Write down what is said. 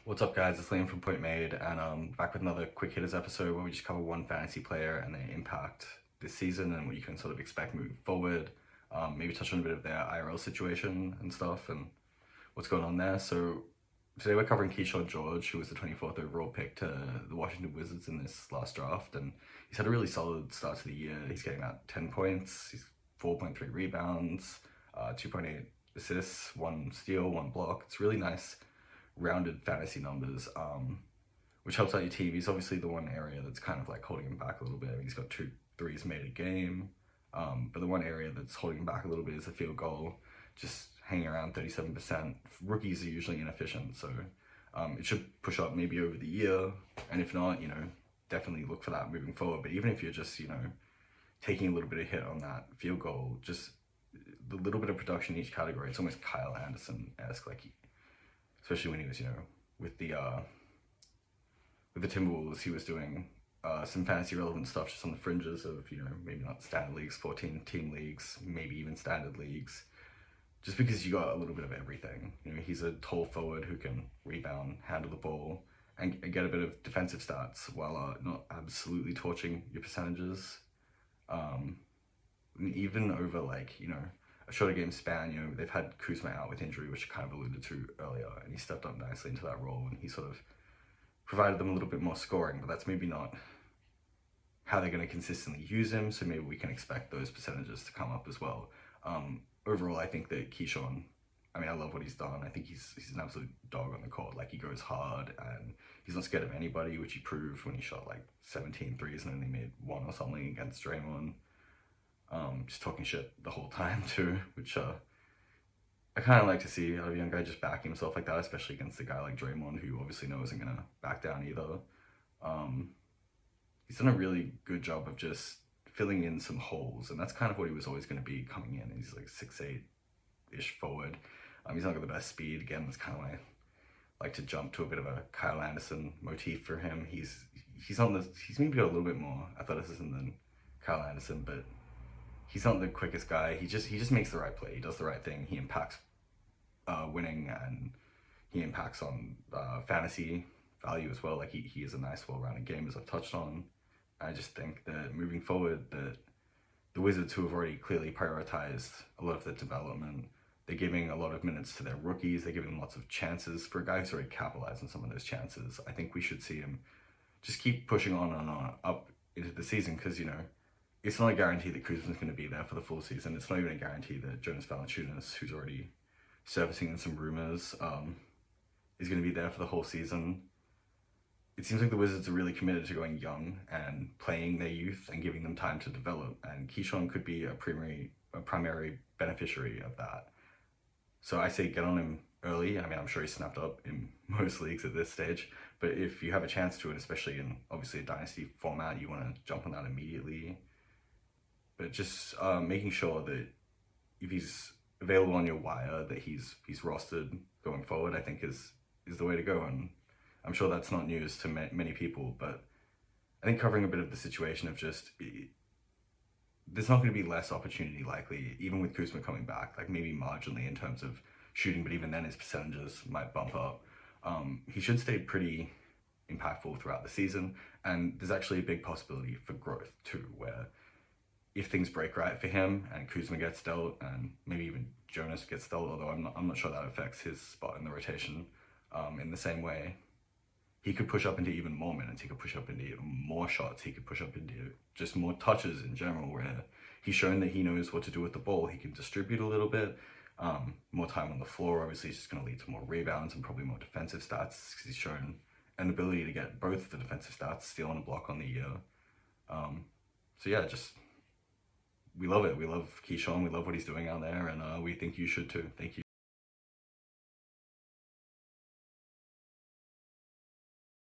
What's up, guys? It's Liam from Point Made, and back with another quick hitters episode where we just cover one fantasy player and their impact this season and what you can sort of expect moving forward. Maybe touch on a bit of their IRL situation and stuff and what's going on there. So today we're covering Kyshawn George, who was the 24th overall pick to the Washington Wizards in this last draft, and he's had a really solid start to the year. He's getting about 10 points, he's 4.3 rebounds, 2.8 assists, 1 steal, 1 block. It's really nice rounded fantasy numbers, which helps out your team. He's obviously the one area that's kind of like holding him back a little bit. I mean, he's got 2 threes made a game, but the one area that's holding him back a little bit is the field goal, just hanging around 37%. Rookies are usually inefficient, so it should push up maybe over the year, and if not, definitely look for that moving forward. But even if you're just, taking a little bit of hit on that field goal, just the little bit of production in each category, it's almost Kyle Anderson-esque, like especially when he was, with the Timberwolves, he was doing some fantasy relevant stuff just on the fringes of, maybe not standard leagues, 14 team leagues, maybe even standard leagues, just because you got a little bit of everything. He's a tall forward who can rebound, handle the ball, and get a bit of defensive stats while not absolutely torching your percentages. Even over a shorter game span, they've had Kuzma out with injury, which I kind of alluded to earlier, and he stepped up nicely into that role, and he sort of provided them a little bit more scoring, but that's maybe not how they're going to consistently use him, so maybe we can expect those percentages to come up as well. Overall, I think that Kyshawn, I love what he's done. I think he's an absolute dog on the court. Like, he goes hard, and he's not scared of anybody, which he proved when he shot like 17 threes and only made 1 or something against Draymond. Just talking shit the whole time too, which I kind of like to see out of a young guy, just backing himself like that, especially against a guy like Draymond, who obviously knows isn't gonna back down either. He's done a really good job of just filling in some holes, and that's kind of what he was always going to be coming in. He's like 6'8"-ish forward. He's not got the best speed. Again, that's kind of why I like to jump to a bit of a Kyle Anderson motif for him. He's maybe got a little bit more athleticism than Kyle Anderson, but he's not the quickest guy. He just makes the right play. He does the right thing. He impacts winning, and he impacts on fantasy value as well. Like, he is a nice, well-rounded game, as I've touched on. I just think that moving forward, that the Wizards, who have already clearly prioritized a lot of their development, they're giving a lot of minutes to their rookies. They're giving them lots of chances. For a guy who's already capitalized on some of those chances, I think we should see him just keep pushing on and on up into the season, because it's not a guarantee that Kuzma's going to be there for the full season. It's not even a guarantee that Jonas Valanciunas, who's already surfacing in some rumors, is going to be there for the whole season. It seems like the Wizards are really committed to going young and playing their youth and giving them time to develop, and Kyshawn could be a primary beneficiary of that. So I say get on him early. I'm sure he's snapped up in most leagues at this stage, but if you have a chance to, and especially in obviously a Dynasty format, you want to jump on that immediately. But just making sure that if he's available on your wire, that he's rostered going forward, I think is the way to go. And I'm sure that's not news to many people, but I think covering a bit of the situation of just, there's not going to be less opportunity likely, even with Kuzma coming back, like maybe marginally in terms of shooting, but even then his percentages might bump up. He should stay pretty impactful throughout the season, and there's actually a big possibility for growth too, where if things break right for him and Kuzma gets dealt, and maybe even Jonas gets dealt, although I'm not sure that affects his spot in the rotation in the same way, he could push up into even more minutes. He could push up into even more shots. He could push up into just more touches in general, where he's shown that he knows what to do with the ball. He can distribute a little bit. More time on the floor, obviously, is just going to lead to more rebounds and probably more defensive stats, because he's shown an ability to get both the defensive stats, steal and a block on the year. So yeah, we love it. We love Kyshawn. We love what he's doing out there, and we think you should too. Thank you.